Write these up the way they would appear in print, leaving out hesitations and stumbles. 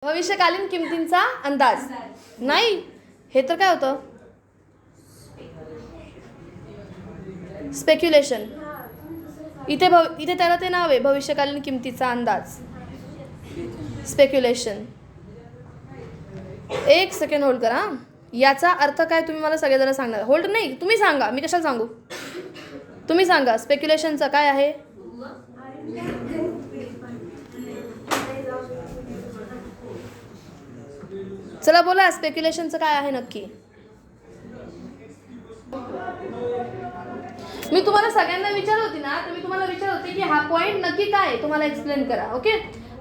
भविष्यकालीन किमतींचा अंदाज नाही, हे तर काय होतं, स्पेक्युलेशन. इथे त्याला ते नाव आहे भविष्यकालीन किमतीचा अंदाज, स्पेक्युलेशन. एक सेकंड होल्ड करा. याचा अर्थ काय तुम्ही मला सगळेजण सांगणार. होल्ड नाही, तुम्ही सांगा, मी कशाला सांगू. तुम्ही सांगा स्पेक्युलेशनचं काय आहे. चला बोला, स्पेक्युलेशनचं काय आहे नक्की. मी तुम्हाला सगळ्यांना विचारत होती ना, तर मी तुम्हाला विचारत होते की हा पॉईंट नक्की काय आहे, तुम्हाला एक्सप्लेन करा. ओके,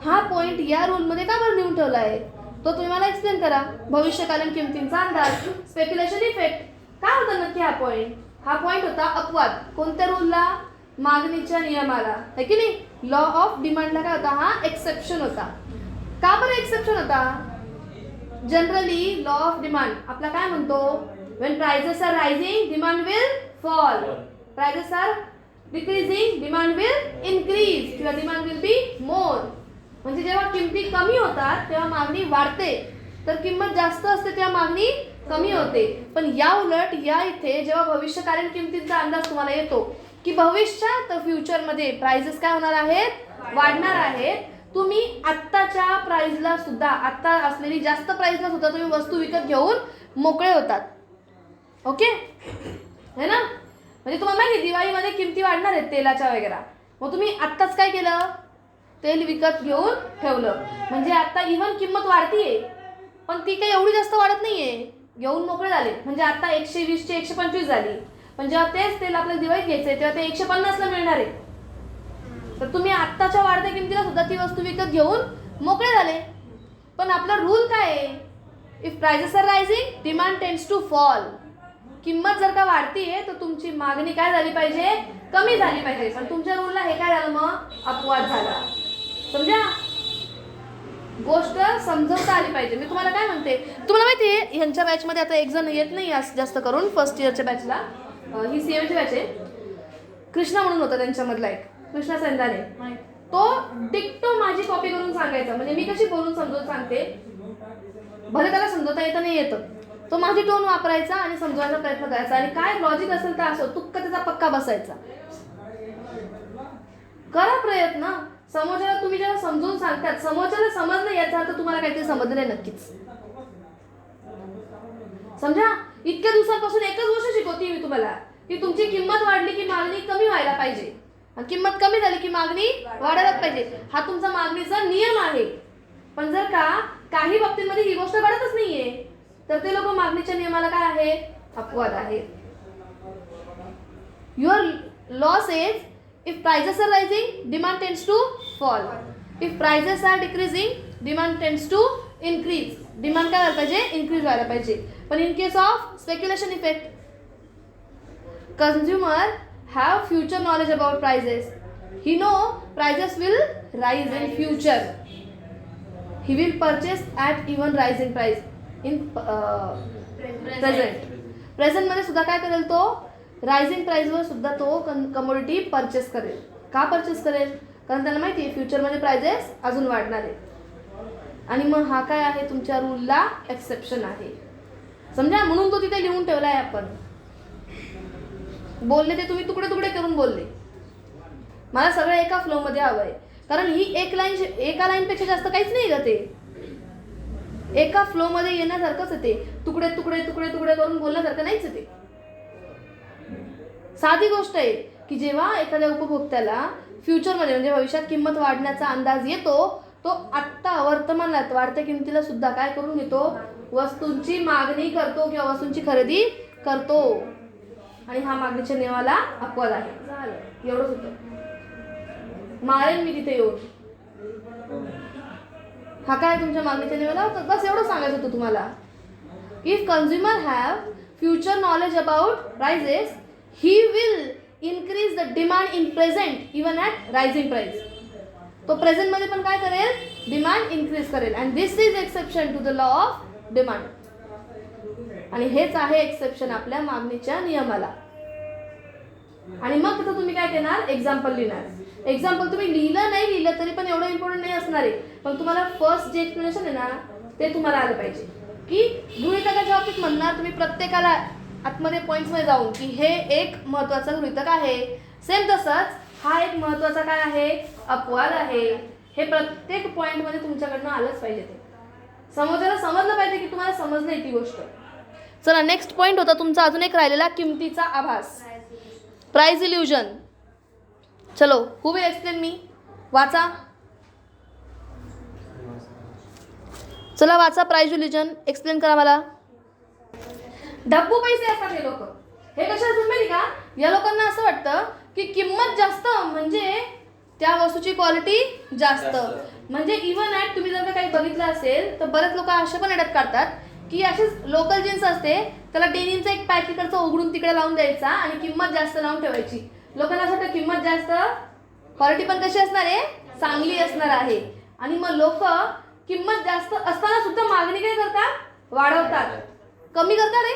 हा पॉईंट या रूलमध्ये का बरं लिहून ठेवला आहे तो तुम्ही मला एक्सप्लेन करा. भविष्यकालीन किमतींचा अंदाज, स्पेक्युलेशन इफेक्ट, काय होता नक्की हा पॉईंट. हा पॉईंट होता अपवाद. कोणत्या रूलला, मागणीच्या नियमाला, है की नाही. लॉ ऑफ डिमांडला काय होता, हा एक्सेप्शन होता. का बरं एक्सेप्शन होता. जनरली लॉ ऑफ डिमांड आपला काय म्हणतो, when prices are rising demand will fall, prices are decreasing demand will increase किंवा demand will be more. म्हणजे जेव्हा किमती कमी होतात तेव्हा मागणी वाढते, तर किंमत जास्त असते तेव्हा मागणी कमी होते. पण या उलट या इथे जेव्हा भविष्यकालीन किमतींचा अंदाज तुम्हाला येतो की भविष्यात फ्युचरमध्ये प्राइसेस काय होणार आहेत, वाढणार आहेत, तुम्ही आत्ताच्या प्राइसला सुद्धा, आत्ता असलेली जास्त प्राइसला सुद्धा तुम्ही वस्तू विकत घेऊन मोकळे होतात. ओके है ना. म्हणजे तुम्हाला माहिती दिवाळीमध्ये किमती वाढणार आहेत तेलाच्या वगैरे, मग तुम्ही आत्ताच काय केलं, तेल विकत घेऊन ठेवलं. म्हणजे आता इव्हन किंमत वाढतीये पण ती काही एवढी जास्त वाढत नाहीये, घेऊन मोकळे झाले. म्हणजे आता 120 ची 125 झाली, पण जेव्हा तेच तेल आपल्याला दिवाळीत घ्यायचंय तेव्हा ते 150 ला मिळणार आहे. तर तुम्ही आत्ताच्या वाढत्या किमतीला सुद्धा ती वस्तू विकत घेऊन मोकळे झाले. पण आपला रूल काय आहे, if prices are rising demand tends to fall. किंमत जर का वाढतीये तर तुमची मागणी काय झाली पाहिजे, कमी झाली पाहिजे. पण तुमच्या रूलला हे काय झालं, मग अपवाद झाला. समजा, गोष्ट समजवता आली पाहिजे. मी तुम्हाला काय म्हणते, तुम्हाला माहिती आहे ह्यांच्या बॅचमध्ये आता एक जण येत नाही जास्त करून फर्स्ट इयरच्या बॅचला, ही सीएमची बॅच आहे. कृष्णा म्हणून होता त्यांच्यामधला एक, कृष्णा संधाने. तो टिकटो माझी कॉपी करून सांगायचा. म्हणजे मी कशी बोलून समजून सांगते, भले त्याला समजवता येतं नाही येतं, तो माझी टोन वापरायचा आणि समजवायचा प्रयत्न करायचा. आणि काय लॉजिक असेल तर असो तुक्का त्याचा पक्का बसायचा. करा प्रयत्न. समोरच्याला तुम्ही जेव्हा समजून सांगतात, समोरच्याला समजलं याचा अर्थ तुम्हाला काहीतरी समजलं नाही नक्कीच. समजा, इतक्या दिवसांपासून एकच गोष्ट शिकवते मी तुम्हाला की तुमची किंमत वाढली की मागणी कमी व्हायला पाहिजे, आणि किंमत कमी झाली की मागणी वाढायलाच पाहिजे. हा तुमचा मागणीचा नियम आहे. पण जर का काही बाबतीमध्ये ही गोष्ट घडतच नाहीये तर ते लोक मागणीच्या नियमाला काय आहे, अपवाद आहे. Your law says if prices are rising demand tends to fall, if prices are decreasing demand tends to increase. Demand काय व्हायला पाहिजे, इन्क्रीज व्हायला पाहिजे. पण in case of speculation effect, consumer have future knowledge about prices. He know prices will rise in future. He will purchase at even rising price in present. Present मध्ये सुद्धा काय करेल, तो रायझिंग प्राइसवर सुद्धा तो कमोडिटी परचेस करेल. का purchase करेल, कारण त्याला माहिती आहे फ्युचरमध्ये प्राइजेस अजून वाढणार आहे. आणि मग हा काय आहे, तुमच्या रूलला एक्सेप्शन आहे. समजा, म्हणून तो तिथे लिहून ठेवला आहे. आपण बोलले ते तुम्ही तुकडे तुकडे करून बोलले. मला सगळं एका फ्लोमध्ये हवं आहे, कारण ही एका लाईनपेक्षा जास्त काहीच नाही का, ते एका फ्लोमध्ये येण्यासारखंच आहे. ते तुकडे तुकडे तुकडे तुकडे करून बोलण्यासारखं नाहीच आहे. ते साधी गोष्ट आहे की जेव्हा एखाद्या उपभोक्त्याला फ्युचरमध्ये म्हणजे भविष्यात किंमत वाढण्याचा अंदाज येतो, तो आत्ता वर्तमानात वाढत्या किमतीला सुद्धा काय करून घेतो, वस्तूंची मागणी करतो किंवा वस्तूंची खरेदी करतो. आणि हा मागणीच्या नियमाला अपवाद आहे. झालं, एवढंच होतं. मारेन मी तिथे येऊन. हा काय तुमच्या मागणीच्या नियमाला होतं, बस एवढं सांगायचं होतं तुम्हाला. If consumer have future knowledge about prices, he will increase the demand in present even at rising price. तो प्रेझेंट मध्ये पण काय करेल, डिमांड इन्क्रीज करेल. And this is exception to the law of demand. आणि हेच आहे एक्सेप्शन आपल्या मागणीच्या नियमाला. आणि मग तिथं तुम्ही काय करणार, एक्झाम्पल लिहिणार. एक्झाम्पल तुम्ही लिहिलं नाही लिहिलं तरी पण एवढं इम्पॉर्टंट नाही असणार आहे, पण तुम्हाला फर्स्ट जे एक्सप्लेनेशन आहे ना ते तुम्हाला आलं पाहिजे की गृहीतकाच्या बाबतीत म्हणणार तुम्ही प्रत्येकाला आतमध्ये पॉईंट्समध्ये जाऊन की हे एक महत्त्वाचं गृहीतक आहे. सेम तसंच हा एक महत्त्वाचा काय आहे, अपवाद आहे. हे प्रत्येक पॉईंटमध्ये तुमच्याकडनं आलंच पाहिजे. ते समोरच्याला समजलं पाहिजे की तुम्हाला समजलं ती गोष्ट. चला नेक्स्ट पॉईंट होता तुमचा अजून एक राहिलेला, किमतीचा आभास, प्राइस इल्युजन. चलो हू विल एक्सप्लेन मी, वाचा. चला वाचा प्राइस इल्युजन, एक्सप्लेन करा मला. डब्बू पैसे असतात हे लोक. हे कशा असतात माहिती का, या लोकांना असं वाटतं की किंमत जास्त म्हणजे त्या वस्तूची क्वालिटी जास्त. म्हणजे इव्हन ॲट तुम्ही जर का काही बघितलं असेल तर बरेच लोक असे पण ॲडप्ट करतात की अशीच लोकल जीन्स असते त्याला डेनिमचा एक पॅकेटचं उघडून तिकडे लावून द्यायचा आणि किंमत जास्त लावून ठेवायची. लोकांना असं वाटतं किंमत जास्त, क्वालिटी पण कशी असणार आहे, चांगली असणार आहे. आणि मग लोक किंमत जास्त असताना सुद्धा मागणी काय करतात, वाढवतात. कमी करतात रे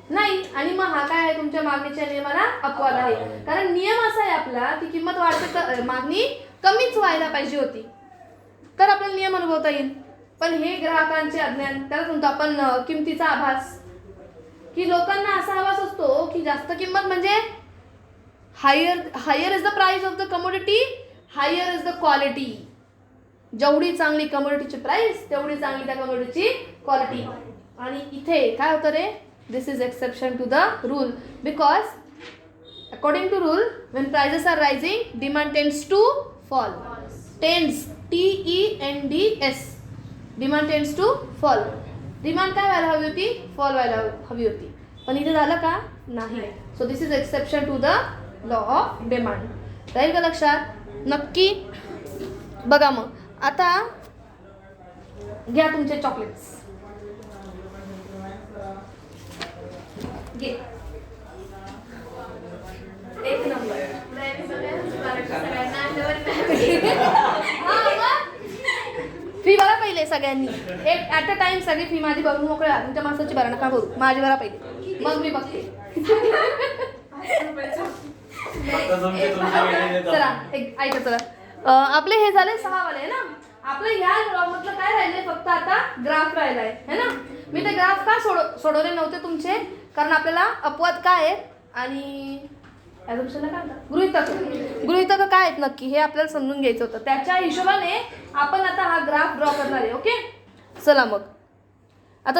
नाही. आणि मग हा काय आहे, तुमच्या मागणीच्या नियमाला अपवाद आहे. कारण नियम असा आहे आपला की किंमत वाढते तर मागणी कमीच व्हायला पाहिजे होती तर आपल्याला नियम अनुभवता येईल. पण हे ग्राहकांचे अज्ञान, त्याला म्हणतो आपण किमतीचा आभास. की लोकांना असा आभास असतो की जास्त किंमत म्हणजे higher is the price of the commodity, higher is the quality. जेवढी चांगली कमोडिटीची प्राइस तेवढी चांगली त्या कमोडिटीची क्वालिटी. आणि इथे काय होतं रे, this is exception to the rule because according to rule when prices are rising demand tends to fall. Tends, TENDS, demand tends to fall. Demand काय व्हायला हवी होती, फॉल व्हायला हवी होती. पण इथे झालं का, नाही. So this is exception to the law of demand. राहील का लक्षात, नक्की. बघा मग आता घ्या तुमचे चॉकलेट्स, एक नंबर. फी भरा पहिले सगळ्यांनी, एक ॲट अ टाइम सगळी फी माझी भरून मोकळ्या. तुमच्या माणसाची भरा नका भरू, माझी भरा पहिले, मग मी बघते. चला एक ऐका, चला आपले हे झाले 6 वाले ना. आपलं ह्या ब्लॉगमधलं काय राहिले, फक्त आता ग्राफ राहिला आहे ना. मी ते ग्राफ का सोडवले नव्हते तुमचे, कारण आपल्याला अपवाद काय आहेत आणि गृहीतक काय आहेत नक्की हे आपल्याला समजून घ्यायचं होतं. त्याच्या हिशोबाने आपण आता हा ग्राफ ड्रॉ करणार आहे. ओके चला मग आता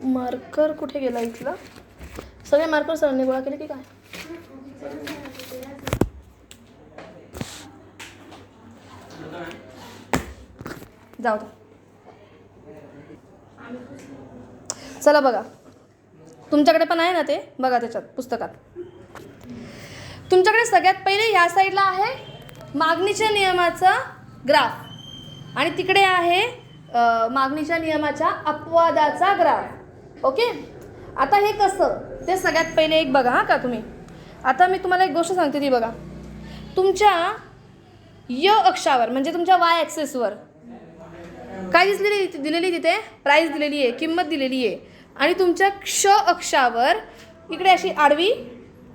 मार्कर कुठे गेला इथला, सगळे मार्कर सरांनी गोळा केले की काय. जाऊ दे. चला बघा तुमच्याकडे पण आहे ना ते, बघा त्याच्यात पुस्तकात. तुमच्याकडे सगळ्यात पहिले ह्या साईडला आहे मागणीच्या नियमाचा ग्राफ आणि तिकडे आहे मागणीच्या नियमाच्या अपवादाचा ग्राफ. ओके आता हे कसं ते सगळ्यात पहिले एक बघा हा का तुम्ही. आता मी तुम्हाला एक गोष्ट सांगते ती बघा. तुमच्या य अक्षावर म्हणजे तुमच्या वाय ॲक्सिसवर काय दिलेली तिथे प्राइस दिलेली आहे, किंमत दिलेली आहे. आणि तुमच्या क्ष अक्षावर इकडे अशी आडवी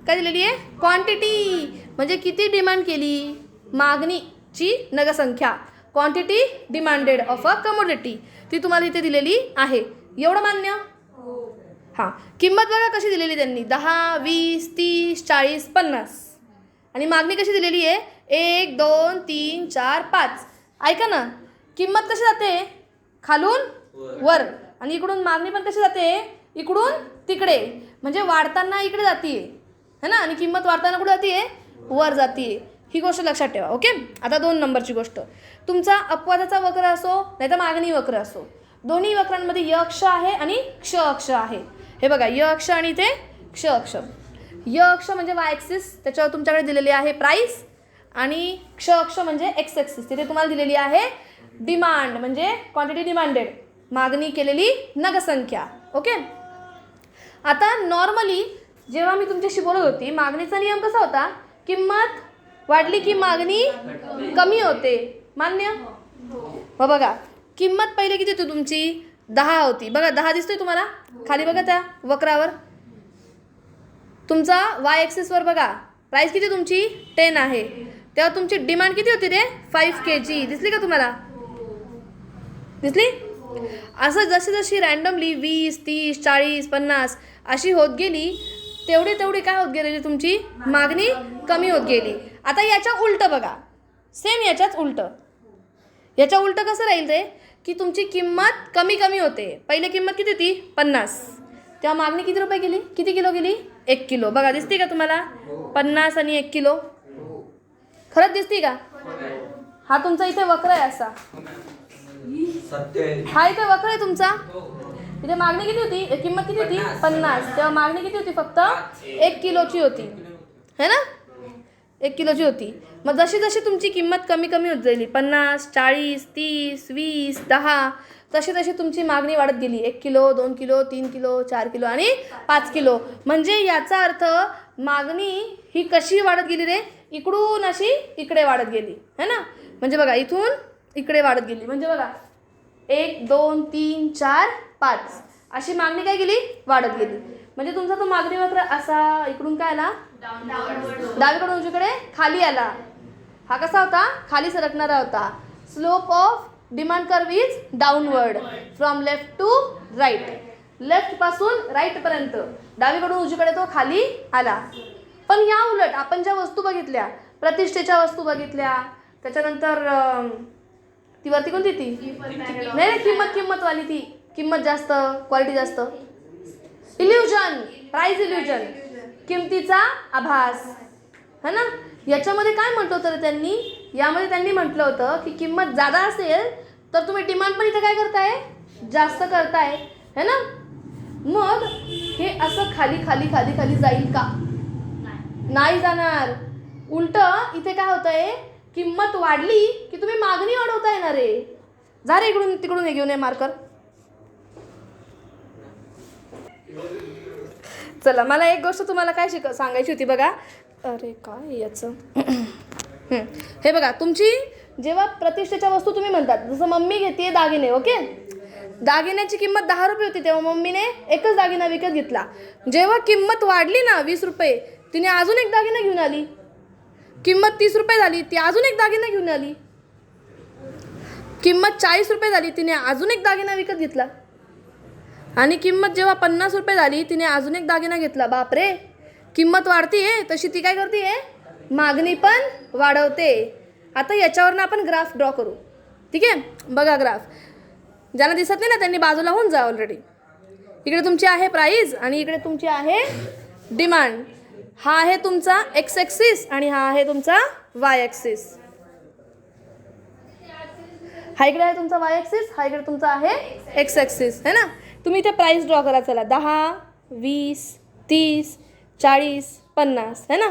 काय दिलेली आहे, क्वांटिटी. म्हणजे किती डिमांड केली, मागणीची नगसंख्या, quantity demanded of a commodity, ती तुम्हाला इथे दिलेली आहे. एवढं मान्य. हां किंमत बघा कशी दिलेली त्यांनी, 10, 20, 30, 40, 50. आणि मागणी कशी दिलेली आहे, 1, 2, 3, 4, 5. ऐका ना, किंमत कशी जाते खालून वर आणि इकडून मागणी पण कशी जाते इकडून तिकडे. म्हणजे वाढताना इकडे जाते है ना, आणि किंमत वाढताना कुठे जाते, वर जाते. ही गोष्ट लक्षात ठेवा. ओके आता 2 नंबरची गोष्ट, तुमचा अपवादाचा वक्र असो नाही तर मागणी वक्र असो, दोन्ही वक्रांमध्ये य अक्ष आहे आणि क्ष अक्ष आहे. हे बघा य अक्ष आणि ते क्ष अक्ष. य अक्ष म्हणजे वाय ॲक्सिस, त्याच्यावर तुमच्याकडे दिलेली आहे प्राइस. आणि क्ष अक्ष म्हणजे एक्स ॲक्सिस, तिथे तुम्हाला दिलेली आहे डिमांड म्हणजे क्वांटिटी डिमांडेड, मागणी केलेली नगसंख्या. ओके आता नॉर्मली जेव्हा मी तुमच्याशी बोलत होती मागणीचा नियम कसा होता, किंमत वाढली की मागणी कमी होते. मान्य. मग बघा किंमत पहिले किती होती तुमची 10 होती. बघा 10 दिसतोय तुम्हाला खाली, बघा त्या वक्रावर. तुमचा वाय ॲक्सिसवर बघा प्राईस किती तुमची 10 आहे, तेव्हा तुमची डिमांड किती होती रे 5 kg. दिसली का तुम्हाला? दिसली? असं जशी जशी रँडमली 20, 30, 40, 50 अशी होत गेली, तेवढी काय होत गेलेली तुमची मागणी कमी होत गेली. आता याच्या उलटं बघा, सेम याच्याच उलटं. याच्या उलटं कसं राहील रे, की तुमची किंमत कमी कमी होते. पहिले किंमत किती होती 50, तेव्हा मागणी किती रुपये गेली, किती किलो गेली 1 किलो. बघा दिसते का तुम्हाला 50 आणि 1 किलो? खरंच दिसते का? हा तुमचा इथे वक्र आहे असा, हा इथे वक्र आहे तुमचा. इथे मागणी किती होती, किंमत किती होती 50, तेव्हा मागणी किती होती फक्त 1 किलोची होती, है ना? 1 किलोची होती. मग जशी जशी तुमची किंमत कमी कमी होत जाईल, 50, 40, 30, 20, 10, तशी तशी तुमची मागणी वाढत गेली. 1 किलो, 2 किलो, 3 किलो, 4 किलो आणि 5 किलो. म्हणजे याचा अर्थ मागणी ही कशी वाढत गेली रे, इकडून अशी इकडे वाढत गेली, है ना? म्हणजे बघा इथून इकडे वाढत गेली. म्हणजे बघा 1, 2, 3, 4, 5 अशी मागणी काय गेली वाढत गेली. म्हणजे तुमचा तो मागणी वक्र असा इकडून काय आला, डावीकडून उजवीकडे खाली आला. हा कसा होता, खाली सरकणारा होता. Slope of demand curve is downward from left to right. Left पासून राईट पर्यंत डावीकडून उजवीकडे तो खाली आला. पण या उलट आपण ज्या वस्तू बघितल्या, प्रतिष्ठेच्या वस्तू बघितल्या, त्याच्यानंतर ती वरती कोणती ती नाही किंमतवाली, ती किंमत जास्त क्वालिटी जास्त, इल्युजन, प्राइस इल्युजन, किमतीचा आभास, है ना? याच्यामध्ये काय म्हटलं होतं त्यांनी, यामध्ये त्यांनी म्हटलं होतं की किंमत जादा असेल तर तुम्ही डिमांड पण इथं काय करताय, जास्त करताय, है ना? मग हे असं खाली खाली खाली खाली जाईल का? नाही जाणार. उलट इथे काय होतंय, किंमत वाढली की तुम्ही मागणी वाढवता येणार आहे. जा रे इकडून तिकडून हे घेऊन ये मार्कर. चला मला एक गोष्ट तुम्हाला काय सांगायची होती बघा. अरे काय याचं हे बघा, तुमची जेव्हा प्रतिष्ठेच्या वस्तू तुम्ही म्हणतात, जसं मम्मी घेते दागिने, ओके, दागिन्याची किंमत 10 रुपये होती तेव्हा मम्मीने एकच दागिना विकत घेतला. जेव्हा किंमत वाढली ना 20 रुपये, तिने अजून एक दागिना घेऊन आली. किंमत 30 रुपये झाली, ती अजून एक दागिना घेऊन आली. किंमत 40 रुपये झाली, तिने अजून एक दागिना विकत घेतला. आणि किंमत जेव्हा 50 रुपये झाली, तिने अजून एक दागिना घेतला. बापरे, किंमत वाढतीये तशी ती काय करते, मागणी पण वाढवते. आता याच्यावरनं आपण ग्राफ ड्रॉ करू, ठीक आहे? बघा ग्राफ, ज्यांना दिसत नाही ना त्यांनी बाजूला होऊन जा. ऑलरेडी इकडे तुमची आहे प्राइस आणि इकडे तुमची आहे डिमांड. हा आहे तुमचा एक्स ॲक्सिस आणि हा आहे तुमचा वाय ॲक्सिस. हा इकडे आहे तुमचा वाय ॲक्सिस, हा इकडे तुमचा आहे एक्स ॲक्सिस, है ना? तुम्ही इथे प्राइस ड्रॉ करा. चला 10, 20, 30, 40, 50, है ना?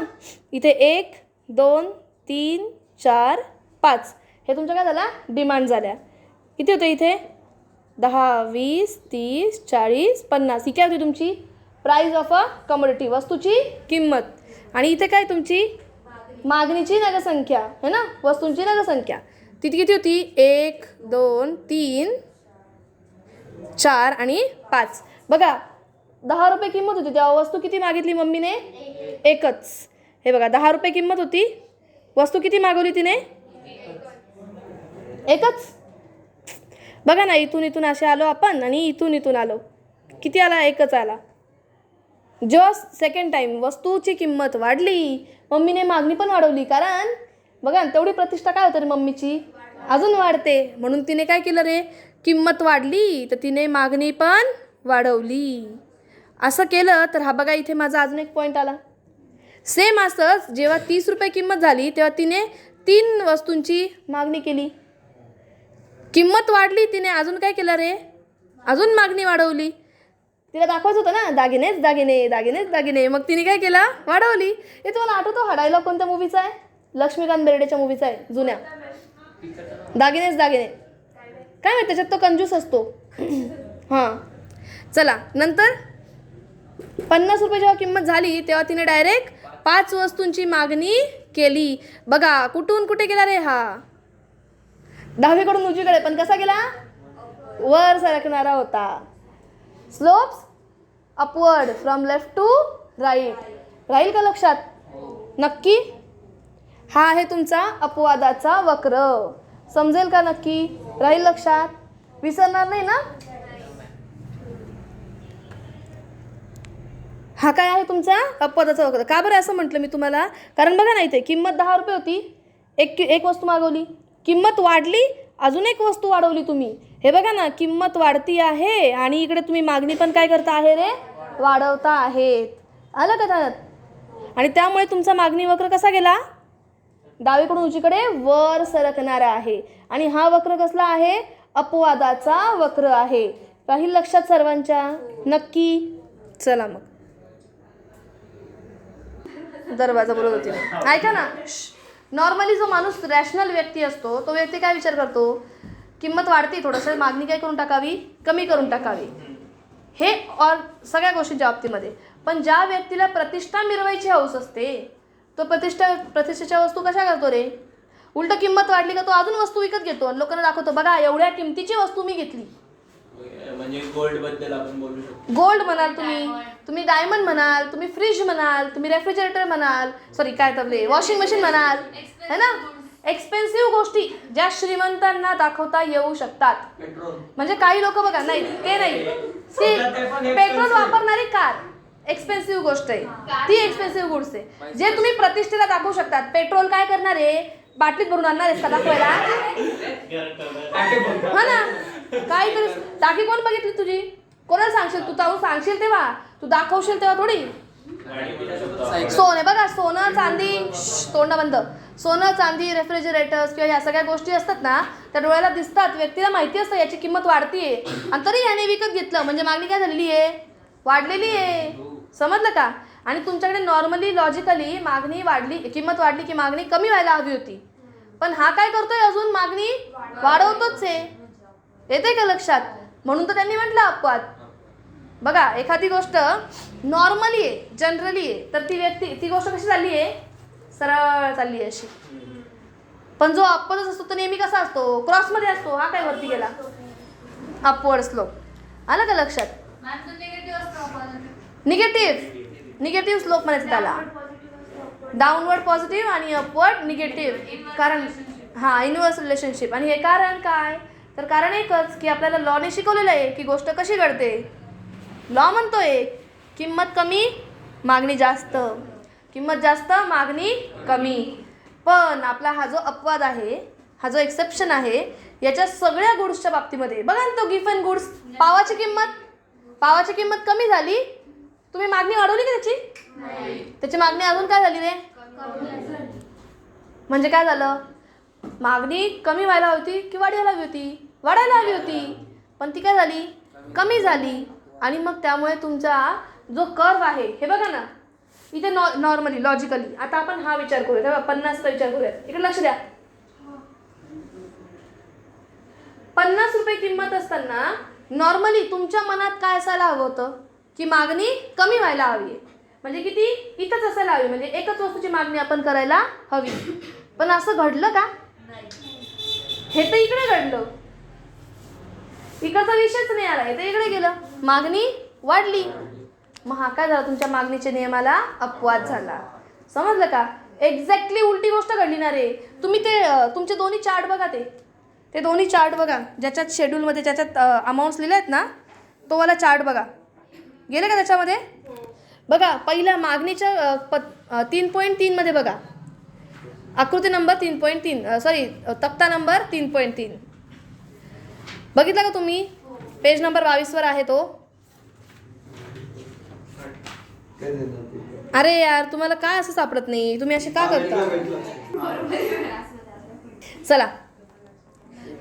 इथे 1, 2, 3, 4, 5 हे तुमच्या काय झाला, डिमांड झाल्या. किती होते इथे 10, 20, 30, 40, 50. ही काय होती तुमची प्राइस ऑफ अ कमोडिटी, वस्तूची किंमत. आणि इथे काय तुमची मागणीची नगसंख्या, है ना? वस्तूंची नगसंख्या. ती किती होती 1, 2, 3, 4 आणि 5. बघा 10 रुपये किंमत होती तेव्हा वस्तू किती मागितली मम्मीने, एकच. हे बघा 10 रुपये किंमत होती, वस्तू किती मागवली तिने, एकच. बघा ना, इथून असे आलो आपण आणि इथून आलो, किती आला, एकच आला. जेव्हा सेकंड टाईम वस्तूची किंमत वाढली, मम्मीने मागणी पण वाढवली. कारण बघा तेवढी प्रतिष्ठा काय होतं रे मम्मीची, अजून वाढते. म्हणून तिने काय केलं रे, किंमत वाढली तर तिने मागणी पण वाढवली. असं केलं तर हा बघा इथे माझा अजून एक पॉईंट आला. सेम असंच जेव्हा 30 रुपये किंमत झाली तेव्हा तिने 3 वस्तूंची मागणी केली. किंमत वाढली, तिने अजून काय केलं रे, अजून मागणी वाढवली. तिला दाखवायचं होतं ना दागिनेच दागिने दागिनेच दागिने, मग तिने काय केलं, वाढवली. हे तुम्हाला आठवतो हा डायलॉग कोणत्या मूवीचा आहे, लक्ष्मीकांत बेर्डेच्या मूवीचा आहे जुन्या, दागिनेच दागिने. काय माहिती त्याच्यात तो कंजूस असतो. हां चला, नंतर 50 रुपये जेव्हा किंमत झाली तेव्हा तिने डायरेक्ट 5 वस्तूंची मागणी केली. बघा कुठून कुठे गेला रे हा, डावीकडून उजवीकडे, पण कसा गेला, वर सरकणारा होता. Slopes upward from left to right. राहील का लक्षात? नक्की? हा आहे तुमचा अपवादाचा वक्र. समजेल का नक्की? राहील लक्षात? विसरणार नाही ना? हा काय आहे तुमचा अपवादाचा वक्र. का बरं असं म्हटलं मी तुम्हाला? कारण बघा ना, इथे किंमत 10 रुपये होती, एक वस्तू मागवली, किंमत वाढली, अजून एक वस्तू वाढवली तुम्ही. हे बघा ना, किंमत वाढती आहे आणि इकडे तुम्ही मागणी पण काय करता आहे रे? वाढवता आहेत. आलं का त्यात? आणि त्यामुळे तुमचा मागणी वक्र कसा गेला? डावीकडून उजवीकडे वर सरकणारा आहे. आणि हा वक्र कसला आहे? अपवादाचा वक्र आहे. राहील लक्षात सर्वांच्या? नक्की? चला मग. दरवाजा बोलत होती. ऐका ना, नॉर्मली जो माणूस रॅशनल व्यक्ती असतो तो व्यक्ती काय विचार करतो? किंमत वाढते, थोडंसं मागणी काय करून टाकावी? कमी करून टाकावी. हे और सगळ्या गोष्टींच्या बाबतीमध्ये. पण ज्या व्यक्तीला प्रतिष्ठा मिरवायची हौस असते तो प्रतिष्ठेच्या वस्तू कशा करतो रे? उलट किंमत वाढली का तो अजून वस्तू विकत घेतो आणि लोकांना दाखवतो, बघा एवढ्या किमतीची वस्तू मी घेतली. म्हणजे गोल्ड बद्दल आपण बोलू शकतो. गोल्ड म्हणाल तुम्ही डायमंड म्हणाल, तुम्ही फ्रीज म्हणाल, तुम्ही रेफ्रिजरेटर म्हणाल, सॉरी काय तर वॉशिंग मशीन म्हणाल, है ना? एक्सपेन्सिव्ह गोष्टी ज्या श्रीमंतांना दाखवता येऊ शकतात. म्हणजे काही लोक बघा, नाही ते नाही, ती पेट्रोल वापरणारी कार एक्सपेन्सिव्ह गोष्ट आहे, ती एक्सपेन्सिव्ह गुड्स आहे. जे तुम्ही प्रतिष्ठेला दाखवू शकतात. पेट्रोल काय करणार आहे? बाटलीत भरून आणणार आहेस का दाखवायला? हा ना, काय कर. टाकी कोण बघितली तुझी? कोणाला सांगशील? तू जाऊन सांगशील तेव्हा, तू दाखवशील तेव्हा थोडी. सोने बघा, सोनं चांदी, तोंडा बंद. सोनं चांदी, रेफ्रिजरेटर्स किंवा ह्या सगळ्या गोष्टी असतात ना, त्या डोळ्याला दिसतात, व्यक्तीला माहिती असतं याची किंमत वाढतीये आणि तरी याने विकत घेतलं म्हणजे मागणी काय झालेली आहे? वाढलेली आहे. समजलं का? आणि तुमच्याकडे नॉर्मली लॉजिकली मागणी वाढली, किंमत वाढली की मागणी कमी व्हायला हवी होती. पण हा काय करतोय? अजून मागणी वाढवतोच आहे. येते का लक्षात? म्हणून तर त्यांनी म्हटलं अपवाद. बघा, एखादी गोष्ट नॉर्मली आहे, जनरली आहे, तर ती गोष्ट कशी चालली आहे? सरळ चालली आहे अशी. पण जो अपवाद असतो तो नेहमी कसा असतो? क्रॉसमध्ये असतो. हा काय वरती गेला? Upward slope. आलं का लक्षात? निगेटिव्ह स्लोप म्हणायचं त्याला. डाऊनवर्ड पॉझिटिव्ह आणि अपवर्ड निगेटिव्ह. कारण हां, इन्व्हर्स रिलेशनशिप. आणि हे कारण काय? तर कारण एकच की आपल्याला लॉने शिकवलेलं आहे की गोष्ट कशी घडते. लॉ म्हणतोय किंमत कमी मागणी जास्त, किंमत जास्त मागणी कमी. पण आपला हा जो अपवाद आहे, हा जो एक्सेप्शन आहे, याच्या सगळ्या गुड्सच्या बाबतीमध्ये बघा ना, तो गिफ्ट गुड्स, पावाची किंमत कमी झाली, तुम्ही मागणी वाढवली का त्याची? त्याची मागणी अजून काय झाली रे? म्हणजे काय झालं? मागणी कमी व्हायला हवी की वाढायला हवी होती? वाढायला हवी होती, पण ती काय झाली? कमी झाली. आणि मग त्यामुळे तुमचा जो कर्व आहे, हे बघा ना इथे नॉर्मली लॉजिकली. आता आपण हा विचार करूया, तेव्हा 50चा विचार करूया. इकडे लक्ष द्या. 50 रुपये किंमत असताना नॉर्मली तुमच्या मनात काय असायला हवं होतं? की मागणी कमी व्हायला हवी आहे. म्हणजे किती? इथंच असायला हवी, म्हणजे एकच वस्तूची मागणी आपण करायला हवी. पण असं घडलं का? हे तर इकडे घडलं. इकडचा विषयच नाही आला, हे तर इकडे गेलं. मागणी वाढली. मग हा काय झाला? तुमच्या मागणीच्या नियमाला अपवाद झाला. समजलं का? एक्झॅक्टली उलटी गोष्ट घडली ना रे. तुम्ही ते तुमचे दोन्ही चार्ट बघा, ते दोन्ही चार्ट बघा ज्याच्यात शेड्यूलमध्ये ज्याच्यात अमाऊंट्स लिहिले आहेत ना, तो वाला चार्ट बघा. गेले का त्याच्यामध्ये? बघा, पहिल्या मागणीच्या 3.3 मध्ये बघा, आकृती नंबर 3.3, सॉरी तक्ता नंबर 3.3 बघितला का तुम्ही? पेज नंबर 22 वर आहे तो. अरे यार, तुम्हाला काय असं सापडत नाही? तुम्ही असे का करता? चला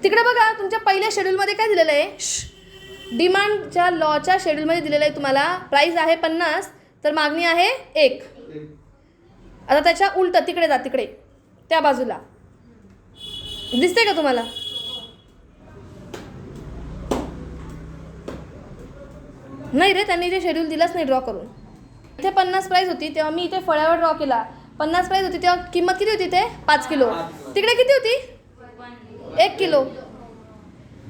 तिकडे बघा, तुमच्या पहिल्या शेड्यूलमध्ये काय दिलेलं आहे? डिमांडच्या लॉच्या शेड्यूलमध्ये दिलेलं आहे तुम्हाला. प्राइस आहे 50 तर मागणी आहे 1. आता त्याच्या उलट तिकडे जा, तिकडे त्या बाजूला दिसते का तुम्हाला? नाही रे, त्यांनी इथे शेड्यूल दिलाच नाही ड्रॉ करून. इथे 50 प्राइस होती तेव्हा मी इथे फळ्यावर ड्रॉ केला. 50 प्राइस होती तेव्हा किंमत किती होती? ते 5 किलो. तिकडे किती होती? 1 किलो.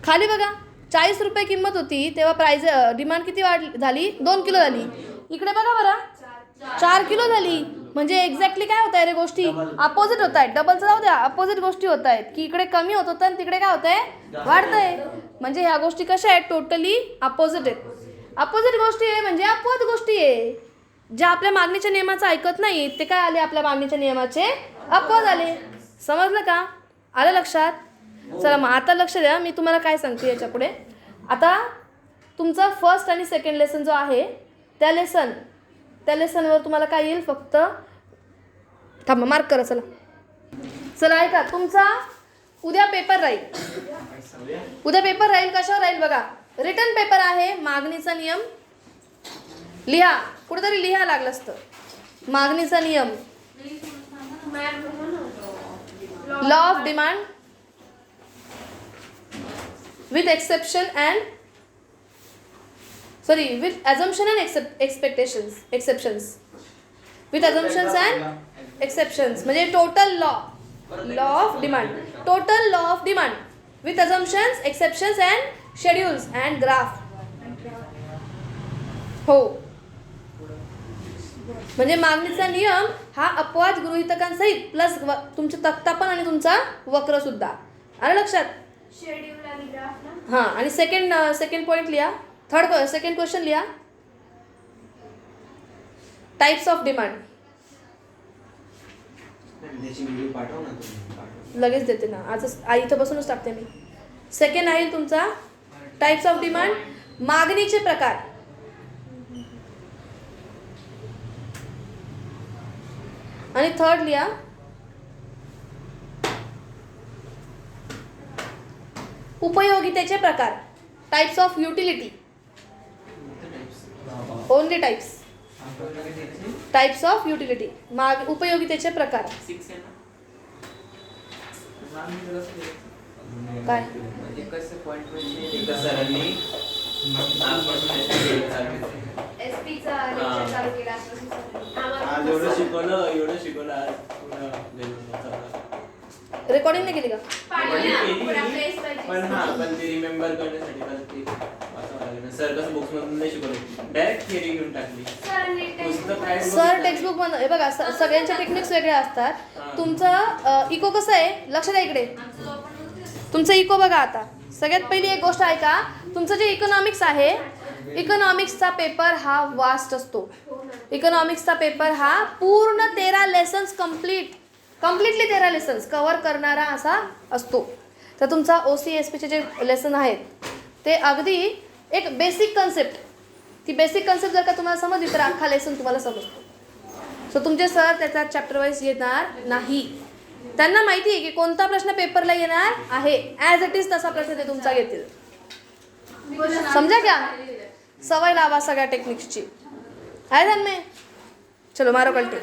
खाली बघा, 40 रुपये किंमत होती तेव्हा प्राइस डिमांड किती झाली 2 किलो झाली. इकडे बघा बरं 4 किलो झाली. म्हणजे एक्झॅक्टली काय होत आहे रे गोष्टी अपोजिट होत आहेत. डबलचं जाऊ द्या, अपोजिट गोष्टी होत आहेत की इकडे कमी होत होतं आणि तिकडे काय होत आहे वाढतंय. म्हणजे ह्या गोष्टी कशा आहेत टोटली अपोजिट आहेत. अपोजिट गोष्टी आहे म्हणजे अपवाद गोष्टी आहे. ज्या आपल्या मागणीच्या नियमाचं ऐकत नाही ते काय आले आपल्या मागणीच्या नियमाचे अपवाद आले. समजलं का? आलं लक्षात? चला मग आता लक्ष द्या, मी तुम्हाला काय सांगते याच्या पुढे. आता तुमचा फर्स्ट आणि सेकंड लेसन जो आहे त्या लेसनवर तुम्हाला काय येईल फक्त थांबा मार्क करा. चला ऐका, तुमचा उद्या पेपर राहील. उद्या पेपर राहील कशावर राहील बघा. रिटन पेपर आहे. मागणीचा नियम लिहा, कुठेतरी लिहा लागलं असतं. मागणीचा नियम, law of demand with exception and with assumption and exceptions with assumptions and exceptions म्हणजे total law of demand with assumptions, exceptions and schedules and graph. हो, म्हणजे मागणीचा नियम हा अपवाद गृहीतकांसहित प्लस तुमचा तक्ता पण आणि तुमचा वक्र सुद्धा. आलं लक्षात? शेड्यूल आणि ग्राफ ना. हां, आणि सेकंड पॉईंट लिहा. सेकंड क्वेश्चन लिहा. टाइप्स ऑफ डिमांड लगेच देते ना, आज इथं बसूनच टाकते मी. सेकंड आहे तुमचा टाइप्स ऑफ डिमांड, मागणीचे प्रकार. आणि थर्ड लिहा उपयोगितेचे प्रकार. Types of utility, only types of utility, उपयोगितेचे प्रकार. काय SP चा लेक्चर चालू केला आज एवढं शिकवलं आज रेकॉर्डिंग नाही केली का? पण ते रिमेंबर करण्यासाठी सर कसं बुक्स मधून नाही शिकवलं, डायरेक्ट थिअरी घेऊन टाकली. सर टेक्स्टबुक मध्ये हे बघा सगळ्यांच्या टेक्निक्स वेगळ्या असतात. तुमचं इको कसं आहे लक्ष द्या इकडे. तुमचं इको बघा. आता सगळ्यात पहिली एक गोष्ट आहे का, तुमचं जे इकॉनॉमिक्स आहे, इकॉनॉमिक्सचा पेपर हा वास्ट असतो. इकॉनॉमिक्सचा पेपर हा पूर्ण 13 लेसन्स कम्प्लिटली 13 लेसन्स कव्हर करणारा असा असतो. तर तुमचा OCSPचे जे लेसन आहेत ते अगदी एक बेसिक कन्सेप्ट, ती बेसिक कन्सेप्ट जर का तुम्हाला समजली तर अख्खा लेसन तुम्हाला समजतो. सो तुमचे सर त्याचा चॅप्टर वाईज येणार नाही. त्यांना माहिती आहे की कोणता प्रश्न पेपरला येणार आहे, ॲज इट इज तसा प्रश्न ते तुमचा घेतील. समजा क्या? सवय लावा सगळ्या टेक्निक्सची. आहे त्यांना. चलो मारो कल्टे.